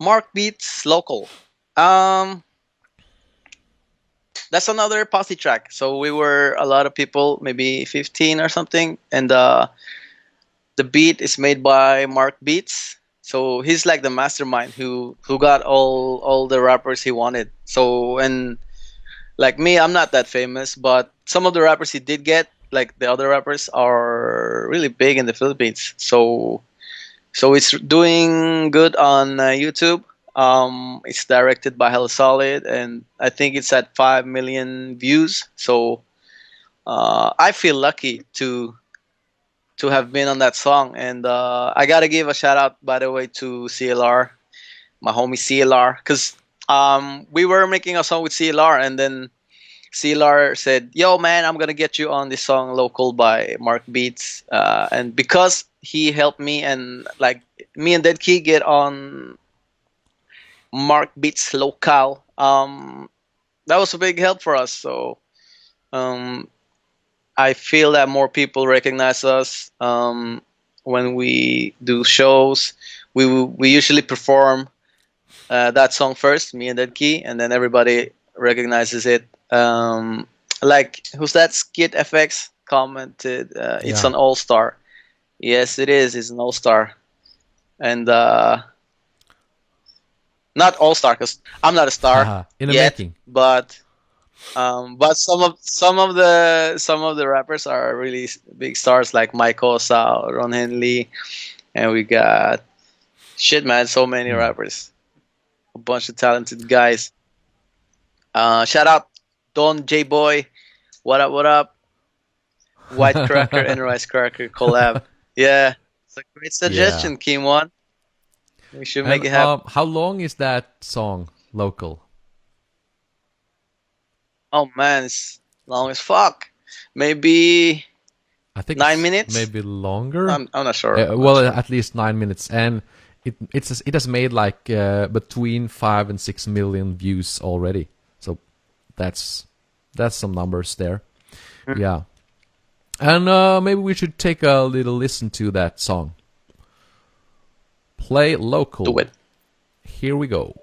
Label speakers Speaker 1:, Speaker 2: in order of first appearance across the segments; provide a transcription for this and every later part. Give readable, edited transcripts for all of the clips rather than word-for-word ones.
Speaker 1: Mark Beats Local. Um, that's another posse track. So we were a lot of people, maybe 15 or something, and the beat is made by Mark Beats. So he's like the mastermind who got all the rappers he wanted. So and like me, I'm not that famous, but some of the rappers he did get, like the other rappers, are really big in the Philippines. So it's doing good on YouTube. It's directed by Hella Solid, and I think it's at 5 million views. So I feel lucky to have been on that song, and I gotta give a shout out, by the way, to CLR, my homie CLR, because we were making a song with CLR, and then CLR said, "Yo, man, I'm gonna get you on this song Local by Mark Beats," and because he helped me and like me and Dead Key get on Mark Beats Local, that was a big help for us. So um, I feel that more people recognize us when we do shows. We usually perform that song first, me and Dead Key, and then everybody recognizes it. Like who's that? Skit FX commented, "It's
Speaker 2: Yeah.
Speaker 1: an all star." Yes, it is. It's an all star, and not all star because I'm not a star
Speaker 2: Haha. In the
Speaker 1: yet.
Speaker 2: making.
Speaker 1: But some of the rappers are really big stars like Mike Ozawa, Ron Henley, and we got shit, man. So many
Speaker 2: Hmm.
Speaker 1: rappers, a bunch of talented guys. Shout out Don J Boy. What up? What up? White Cracker and Rice Cracker collab. Yeah, it's a great
Speaker 2: Yeah.
Speaker 1: suggestion, Kim One. We should make
Speaker 2: And
Speaker 1: it happen.
Speaker 2: how long is that song, Local?
Speaker 1: Oh man, it's long as fuck. Maybe
Speaker 2: I think
Speaker 1: nine
Speaker 2: it's
Speaker 1: minutes.
Speaker 2: maybe longer.
Speaker 1: I'm not sure. I'm not
Speaker 2: Well,
Speaker 1: sure.
Speaker 2: at least 9 minutes, and it has made like between 5 and 6 million views already. So that's some numbers there. Yeah, and maybe we should take a little listen to that song. Play
Speaker 1: Do
Speaker 2: Local.
Speaker 1: it.
Speaker 2: Here we go.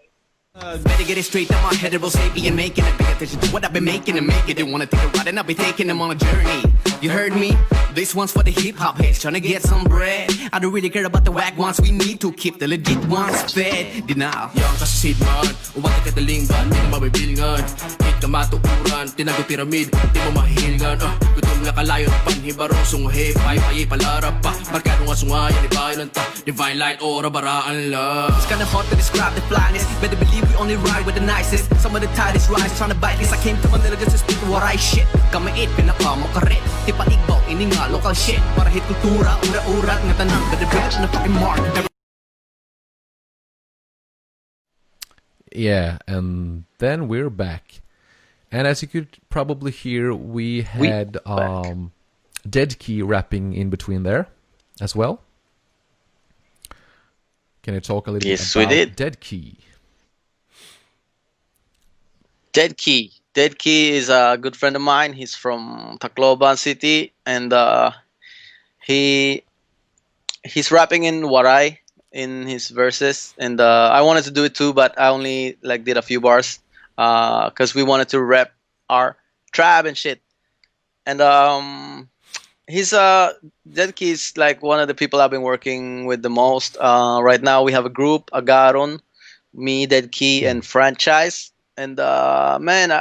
Speaker 3: Better get it straight that my head will sapient making it. Pay attention to what I've been making and make it. They wanna take a ride and I'll be taking them on a journey. You heard me? This one's for the hip hop heads trying to get some bread. I don't really care about the whack ones. We need to keep the legit ones fed. Denial. Yang kasisidman, uwag ka katalinggan, di na mabibilngan. Hit ka matukuran, tinago piramid, di mo mahilgan. Gutom nga kalayo, panhibaro, sunghe, pay palarap pa. Markado nga sungayan, ibayan ta. Divine light, ora, baraan lang. It's kinda hard to describe the flyness. Better believe we only ride with the nicest. Some of the tightest rides trying to bite this. I came to Manila just to speak what I shit. Kamait, pinakamokaret. Di pa igbaw, ini nga local shit. Para hit kultura, ura-urat, nga tanang. Better bring it na fucking mark.
Speaker 2: Yeah, and then we're back. And as you could probably hear, we had
Speaker 1: back.
Speaker 2: Dead Key rapping in between there as well. Can you talk a little bit
Speaker 1: Yes, we
Speaker 2: about
Speaker 1: did.
Speaker 2: Dead Key?
Speaker 1: Dead Key. Dead Key is a good friend of mine. He's from Tacloban City, and he he's rapping in Waray in his verses, and I wanted to do it too, but I only like did a few bars because we wanted to rap our trap and shit. And he's Dead Key is like one of the people I've been working with the most. Right now we have a group, Agaron, me, Dead Key,
Speaker 2: Hmm.
Speaker 1: and Franchise. And man,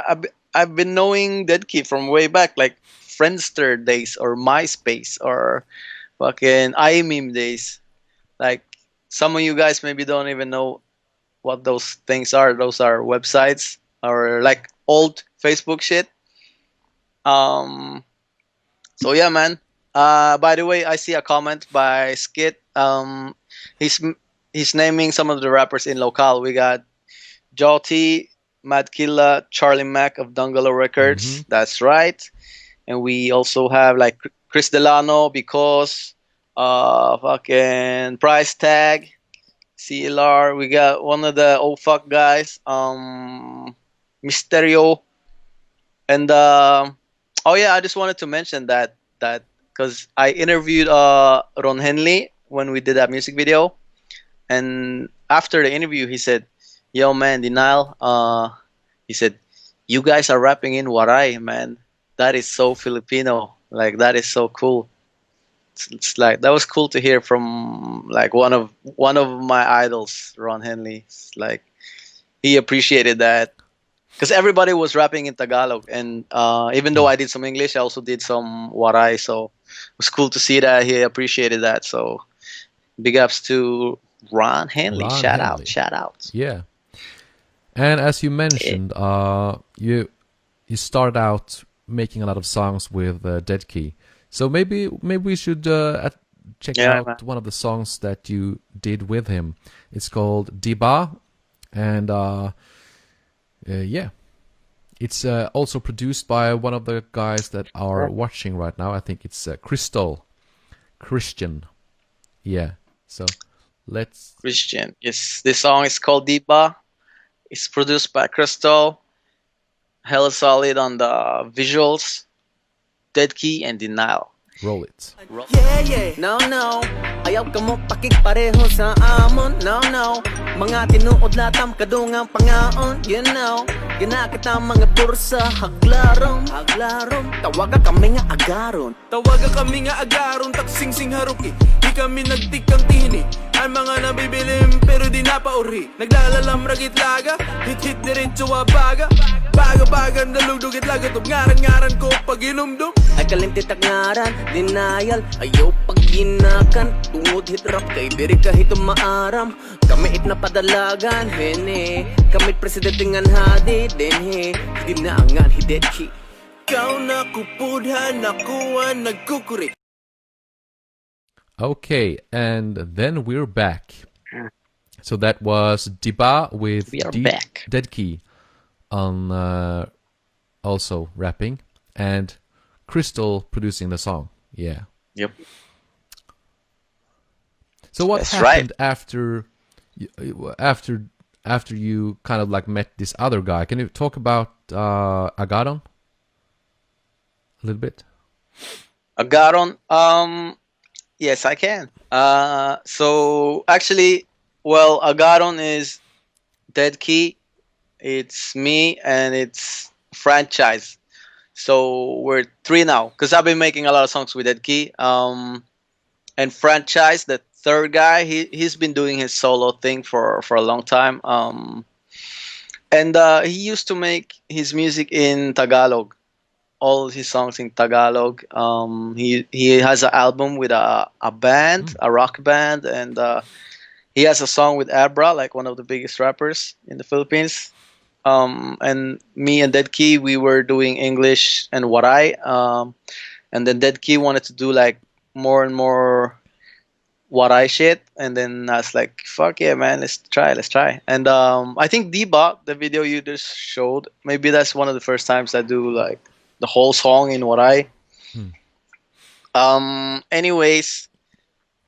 Speaker 1: I've been knowing Dead Key from way back, like Friendster days or MySpace or fucking iMeme days. Like some of you guys maybe don't even know what those things are. Those are websites or like old Facebook shit. Um, so yeah, man. By the way, I see a comment by Skit. He's he's naming some of the rappers in Lokal. We got Jolty, Mad Killa, Charlie Mack of Dungalo
Speaker 2: Mm-hmm.
Speaker 1: Records. That's right. And we also have like Chris Delano because fucking Price Tag, CLR. We got one of the old fuck guys, Mysterio, and oh yeah, I just wanted to mention that because I interviewed Ron Henley when we did that music video. And after the interview, he said, "Yo, man, Denial." He said, "You guys are rapping in Waray, man. That is so Filipino. Like that is so cool." It's like that was cool to hear from like one of my idols, Ron Henley. It's like he appreciated that because everybody was rapping in Tagalog, and even though I did some English, I also did some Waray. So it was cool to see that he appreciated that. So big ups to Ron Henley.
Speaker 2: Ron
Speaker 1: Shout out,
Speaker 2: Henley.
Speaker 1: shout out.
Speaker 2: Yeah. And as you mentioned, you started out making a lot of songs with Dead Key. So maybe we should check
Speaker 1: Yeah,
Speaker 2: out
Speaker 1: man.
Speaker 2: one of the songs that you did with him. It's called Diba, and yeah, it's also produced by one of the guys that are watching right now. I think it's Christian. Yeah. So let's.
Speaker 1: Christian. Yes, this song is called Diba. It's produced by Crystal. Hella solid on the visuals. Dead Key and Denial.
Speaker 2: Roll it.
Speaker 3: Yeah, no, ayaw ka mo pakigpareho sa amon, no mga tinuod latam kadungang pangaon, you know gina kita mga bursa haglarom tawaga kami nga agaron taksing haruki di kami nagtikang tini ang mga nabibilim pero di napauri naglalalam ragit laga hit diretso baga baga nalugdugit laga tub ngaran ko pag inumdum ay kalimtitak ngaran denial ayaw pag ginakan tungod hit rap kay diri kahit maaram kami it na padalagan hene kami presidente ngan hadi denhe di na angan hidet ki kau na kupudhan nakuha nagkukuri.
Speaker 2: Okay, and then we're back. So that was Diba with
Speaker 1: We are back.
Speaker 2: Dead Key on also rapping, and Crystal producing the song. Yeah.
Speaker 1: Yep.
Speaker 2: So what
Speaker 1: That's
Speaker 2: happened
Speaker 1: right.
Speaker 2: after you kind of like met this other guy? Can you talk about Agaron a little bit?
Speaker 1: Agaron. Yes, I can. So actually, well, Agaron is Dead Key. It's me and it's franchise. So we're three now because I've been making a lot of songs with Dead Key. And franchise, the third guy, he's been doing his solo thing for a long time. And he used to make his music in Tagalog. All his songs in Tagalog. He has an album with a band, a rock band, and he has a song with Abra, like one of the biggest rappers in the Philippines. And me and Dead Key, we were doing English and Waray. And then Dead Key wanted to do like more and more Waray shit. And then I was like, fuck yeah, man, let's try. And I think Diba, the video you just showed, maybe that's one of the first times I do like the whole song in Waray. Anyways,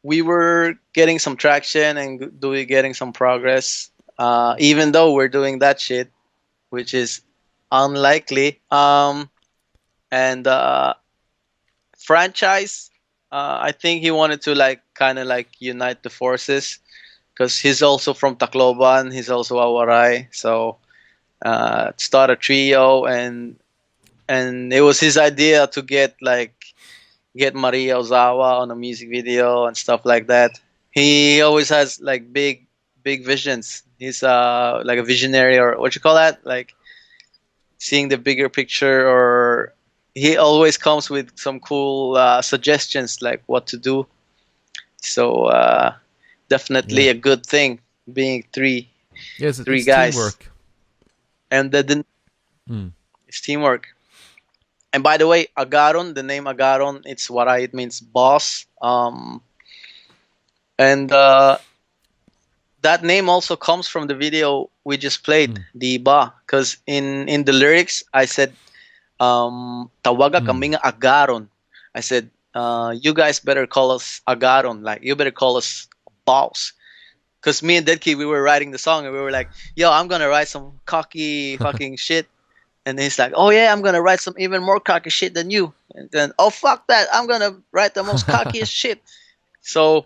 Speaker 1: we were getting some traction and getting some progress, even though we're doing that shit, which is unlikely. And franchise, I think he wanted to like kind of like unite the forces because he's also from Tacloban, he's also a Waray, so start a trio, and it was his idea to get Maria Ozawa on a music video and stuff like that. He always has like big visions. He's like a visionary, or what you call that, like seeing the bigger picture, or he always comes with some cool suggestions like what to do. So definitely a good thing being three
Speaker 2: Yes,
Speaker 1: three
Speaker 2: it's
Speaker 1: guys.
Speaker 2: teamwork.
Speaker 1: And it's teamwork. And by the way, Agaron, the name Agaron, it's Waray, it means boss. And that name also comes from the video we just played, Diba. Because in the lyrics, I said, tawaga kami nga Agaron. I said, you guys better call us Agaron. Like, you better call us boss. Because me and Dead Key, we were writing the song, and we were like, yo, I'm going to write some cocky fucking shit. And he's like, oh yeah, I'm going to write some even more cocky shit than you. And then, oh fuck that, I'm going to write the most cockiest shit. So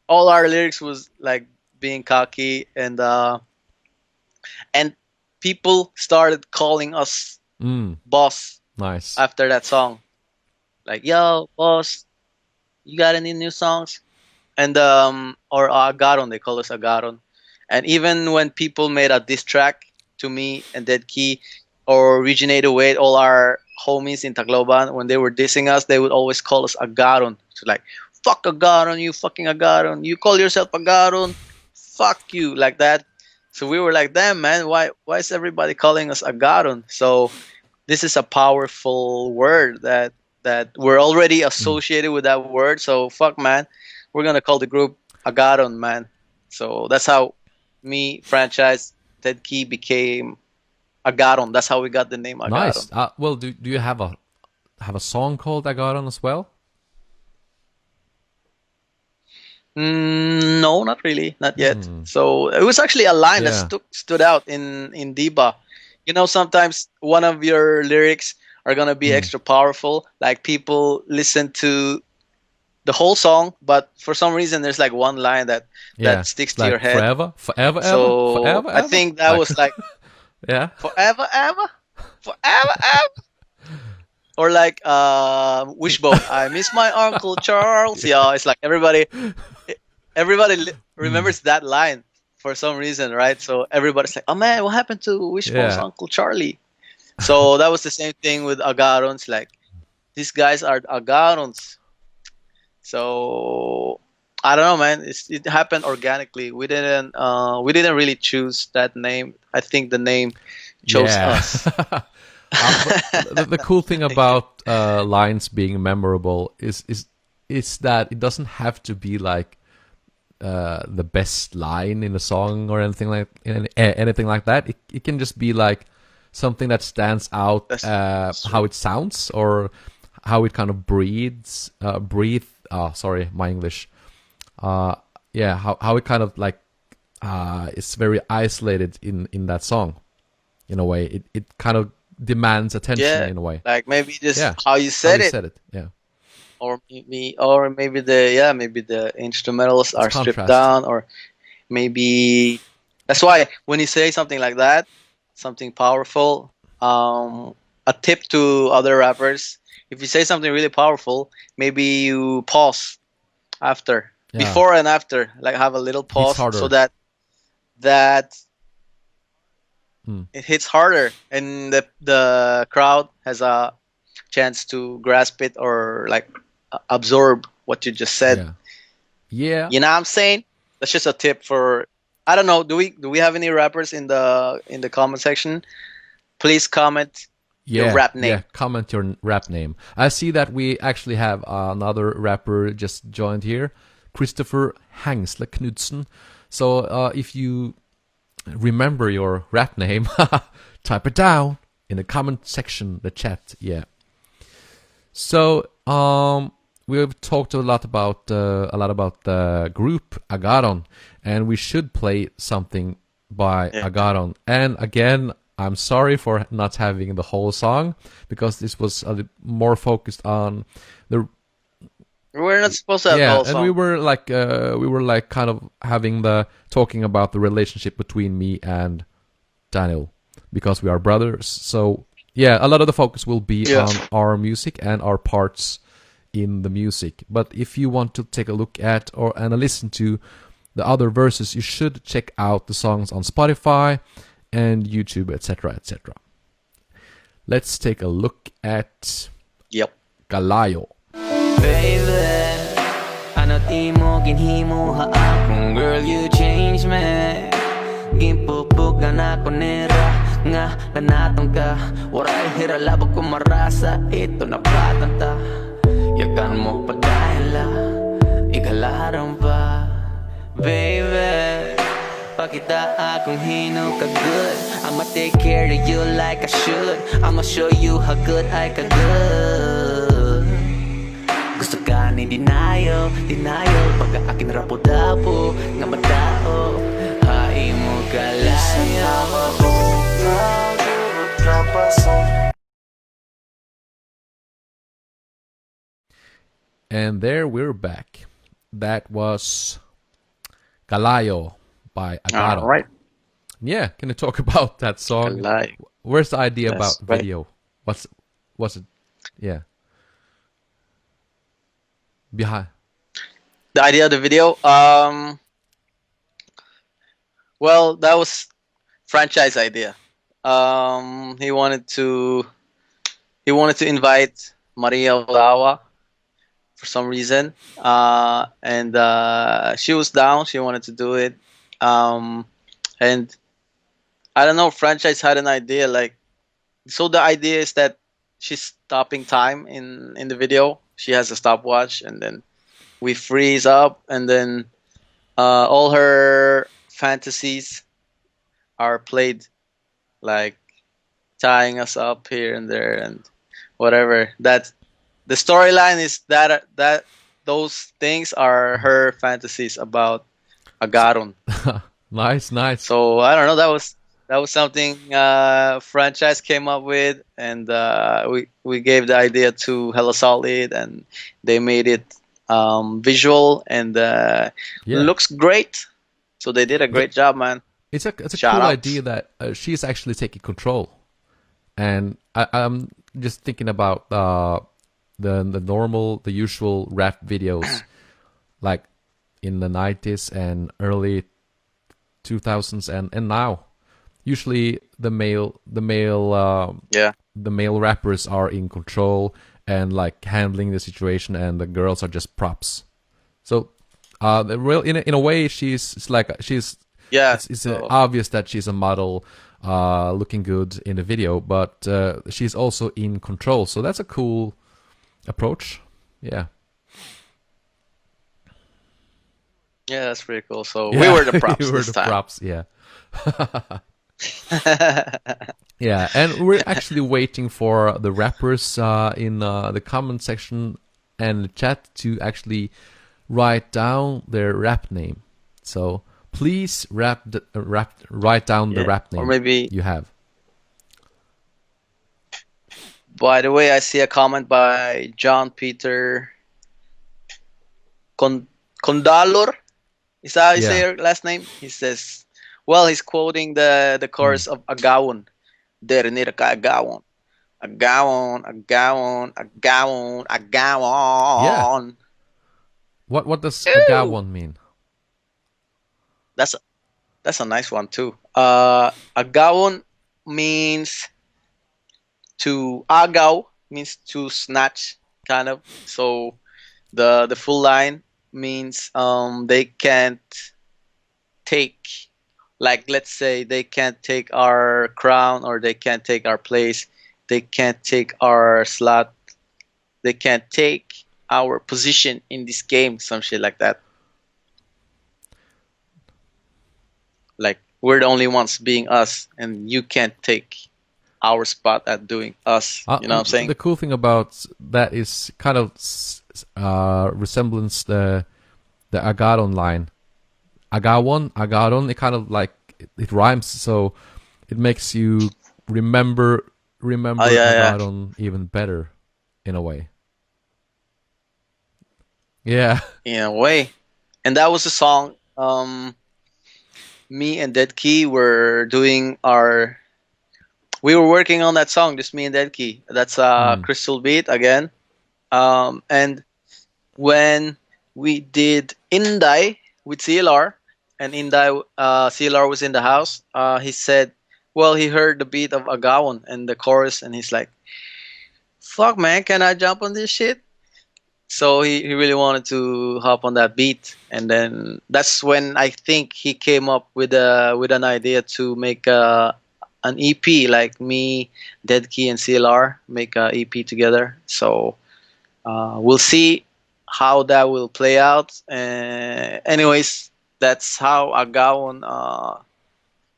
Speaker 1: all our lyrics was like being cocky, and people started calling us
Speaker 2: Mm,
Speaker 1: boss
Speaker 2: nice.
Speaker 1: after that song. Like, yo, boss, you got any new songs? And or Agaron, they call us Agaron. And even when people made a diss track to me and Dead Key or Originator Wade, all our homies in Tacloban, when they were dissing us, they would always call us Agaron. So like, fuck Agaron, you fucking Agaron. You call yourself Agaron, fuck you, like that. So we were like, damn man, why is everybody calling us Agaron? So this is a powerful word that we're already
Speaker 2: Mm.
Speaker 1: associated with that word. So fuck man, we're gonna call the group Agaron man. So that's how me franchise Ted Key became Agaron. That's how we got the name Agaron.
Speaker 2: Nice. Well, do you have a song called Agaron as well?
Speaker 1: No, not really, not yet.
Speaker 2: Hmm.
Speaker 1: So it was actually a line that
Speaker 2: Yeah.
Speaker 1: stood out in Diba. You know, sometimes one of your lyrics are gonna be
Speaker 2: Hmm.
Speaker 1: extra powerful. Like people listen to the whole song, but for some reason there's like one line that
Speaker 2: Yeah.
Speaker 1: sticks
Speaker 2: It's
Speaker 1: to your
Speaker 2: like
Speaker 1: head.
Speaker 2: forever, forever, ever,
Speaker 1: So
Speaker 2: forever,
Speaker 1: I
Speaker 2: ever.
Speaker 1: think that
Speaker 2: Like,
Speaker 1: was like
Speaker 2: yeah.
Speaker 1: forever, ever, forever, ever. Or like Wishbone. I miss my Uncle Charles. Yeah, it's like everybody
Speaker 2: Mm.
Speaker 1: remembers that line for some reason, right? So everybody's like, "Oh man, what happened to Wishbone's
Speaker 2: Yeah.
Speaker 1: Uncle Charlie?" So that was the same thing with Agarons. Like these guys are Agarons. So I don't know, man. It happened organically. We didn't really choose that name. I think the name chose
Speaker 2: Yeah.
Speaker 1: us.
Speaker 2: But the cool thing about lines being memorable is that it doesn't have to be like the best line in a song or anything like that. It can just be like something that stands out,
Speaker 1: That's true.
Speaker 2: how it sounds or how it kind of breathe. Oh, sorry, my English. Uh, yeah, how it kind of like is very isolated in that song. In a way, it kind of demands attention
Speaker 1: Yeah,
Speaker 2: in a way.
Speaker 1: like maybe just
Speaker 2: Yeah,
Speaker 1: how you
Speaker 2: how
Speaker 1: said
Speaker 2: you
Speaker 1: it,
Speaker 2: said it. Yeah,
Speaker 1: or maybe the instrumentals
Speaker 2: it's
Speaker 1: are stripped
Speaker 2: contrast.
Speaker 1: down, or maybe that's why when you say something like that, something powerful, a tip to other rappers: if you say something really powerful, maybe you pause after,
Speaker 2: Yeah,
Speaker 1: before and after, like have a little
Speaker 2: hits
Speaker 1: pause so
Speaker 2: harder.
Speaker 1: that
Speaker 2: Hmm.
Speaker 1: it hits harder and the crowd has a chance to grasp it or like absorb what you just said.
Speaker 2: Yeah, yeah,
Speaker 1: You know what I'm saying? That's just a tip for, I don't know, do we have any rappers in the comment section? Please comment your
Speaker 2: yeah,
Speaker 1: rap
Speaker 2: yeah.
Speaker 1: name.
Speaker 2: Comment your rap name. I see that we actually have another rapper just joined here, Christopher Hangsle Knudsen. So if you remember your rap name, type it down in the comment section, the chat. Yeah. So we've talked a lot about the group Agaron, and we should play something by
Speaker 1: Yeah.
Speaker 2: Agaron. And again, I'm sorry for not having the whole song because this was a little more focused on the
Speaker 1: We're not supposed to have the
Speaker 2: yeah,
Speaker 1: whole
Speaker 2: and we
Speaker 1: song.
Speaker 2: were like kind of having the talking about the relationship between me and Daniel because we are brothers. So yeah, a lot of the focus will be
Speaker 1: Yeah.
Speaker 2: on our music and our parts in the music. But if you want to take a look at and listen to the other verses, you should check out the songs on Spotify and YouTube, etc., etc. Let's take a look at
Speaker 1: Yep.
Speaker 2: Kalayo.
Speaker 3: Baby, ano't imo ginhimo ha akong girl, you change me. Ginpupugan ako nera nga nanatong ka. Waray hiralabog ko marasa, ito na patanta. Yakan mo pa dahil la, ikalaran pa. Baby, pakita akong hino ka good. I'ma take care of you like I should. I'ma show you how good I ka good. Gusto ka ni denial, pagka akin rapo-dapo, nga matao, hain mo kalayo.
Speaker 2: And there we're back. That was Kalayo by
Speaker 1: All
Speaker 2: Agaron.
Speaker 1: right.
Speaker 2: Yeah, can you talk about that song?
Speaker 1: Kalayo.
Speaker 2: Where's the idea
Speaker 1: That's
Speaker 2: about
Speaker 1: right.
Speaker 2: video? What's it? Yeah, behind.
Speaker 1: The idea of the video. Well, that was franchise idea. Um, he wanted to he wanted to invite Maria Ozawa for some reason, and she was down. She wanted to do it, and I don't know. Franchise had an idea like so. The idea is that she's stopping time in the video. She has a stopwatch, and then we freeze up, and then all her fantasies are played like tying us up here and there and whatever. That the storyline is that those things are her fantasies about Agaron.
Speaker 2: Nice, nice.
Speaker 1: So I don't know. That was something franchise came up with, and we gave the idea to Hello Solid, and they made it visual and
Speaker 2: Yeah,
Speaker 1: looks great. So they did a
Speaker 2: the,
Speaker 1: great job, man.
Speaker 2: it's a
Speaker 1: Shout
Speaker 2: cool
Speaker 1: outs.
Speaker 2: idea that she's actually taking control. And I'm just thinking about the usual rap videos, like in the 90s and early 2000s, and now. Usually,
Speaker 1: Yeah.
Speaker 2: the male rappers are in control and like handling the situation, and the girls are just props. So, in a way,
Speaker 1: Yeah.
Speaker 2: it's
Speaker 1: So
Speaker 2: obvious that she's a model, looking good in the video, but she's also in control. So that's a cool approach. Yeah,
Speaker 1: yeah, that's pretty cool. So we
Speaker 2: yeah,
Speaker 1: were the props
Speaker 2: you were
Speaker 1: this
Speaker 2: the
Speaker 1: time.
Speaker 2: props. Yeah, yeah, and we're actually waiting for the rappers in the comment section and the chat to actually write down their rap name. So please write down the
Speaker 1: Yeah.
Speaker 2: rap
Speaker 1: Or
Speaker 2: name
Speaker 1: maybe,
Speaker 2: you have.
Speaker 1: by the way, I see a comment by John Peter Condalor. Is that how you say
Speaker 2: Yeah,
Speaker 1: your last name? He says, well, he's quoting the
Speaker 2: mm.
Speaker 1: chorus of Agawon. Derinir ka Agawon. Agawon, Agawon, Agawon,
Speaker 2: Yeah.
Speaker 1: Agawon.
Speaker 2: What does
Speaker 1: Ew.
Speaker 2: Agawon mean?
Speaker 1: That's that's a nice one too. Agawon means to agaw means to snatch, kind of. So the full line means they can't take, like, let's say they can't take our crown, or they can't take our place, they can't take our slot, they can't take our position in this game, some shit like that. Like, we're the only ones being us, and you can't take our spot at doing us, you know what I'm saying?
Speaker 2: The cool thing about that is kind of resemblance the Agaron line. Agaron. It kind of like it rhymes, so it makes you
Speaker 1: Oh
Speaker 2: remember
Speaker 1: yeah, yeah,
Speaker 2: Agaron even better in a way. Yeah,
Speaker 1: in a way. And that was the song. Me and Dead Key were doing our we were working on that song, just me and Dead Key. That's
Speaker 2: mm,
Speaker 1: Crystal Beat again. And when we did Inday with CLR, and Inday, CLR was in the house, he said, well, he heard the beat of Agawon and the chorus, and he's like, fuck, man, can I jump on this shit? So he really wanted to hop on that beat, and then that's when I think he came up with an idea to make an EP, like me, Dead Key, and CLR make a EP together. So we'll see how that will play out. Anyways, that's how Agawon.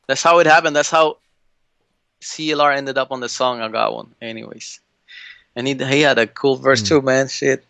Speaker 1: That's how it happened. That's how CLR ended up on the song Agawon. Anyways, and he had a cool verse
Speaker 2: mm.
Speaker 1: too, man. Shit.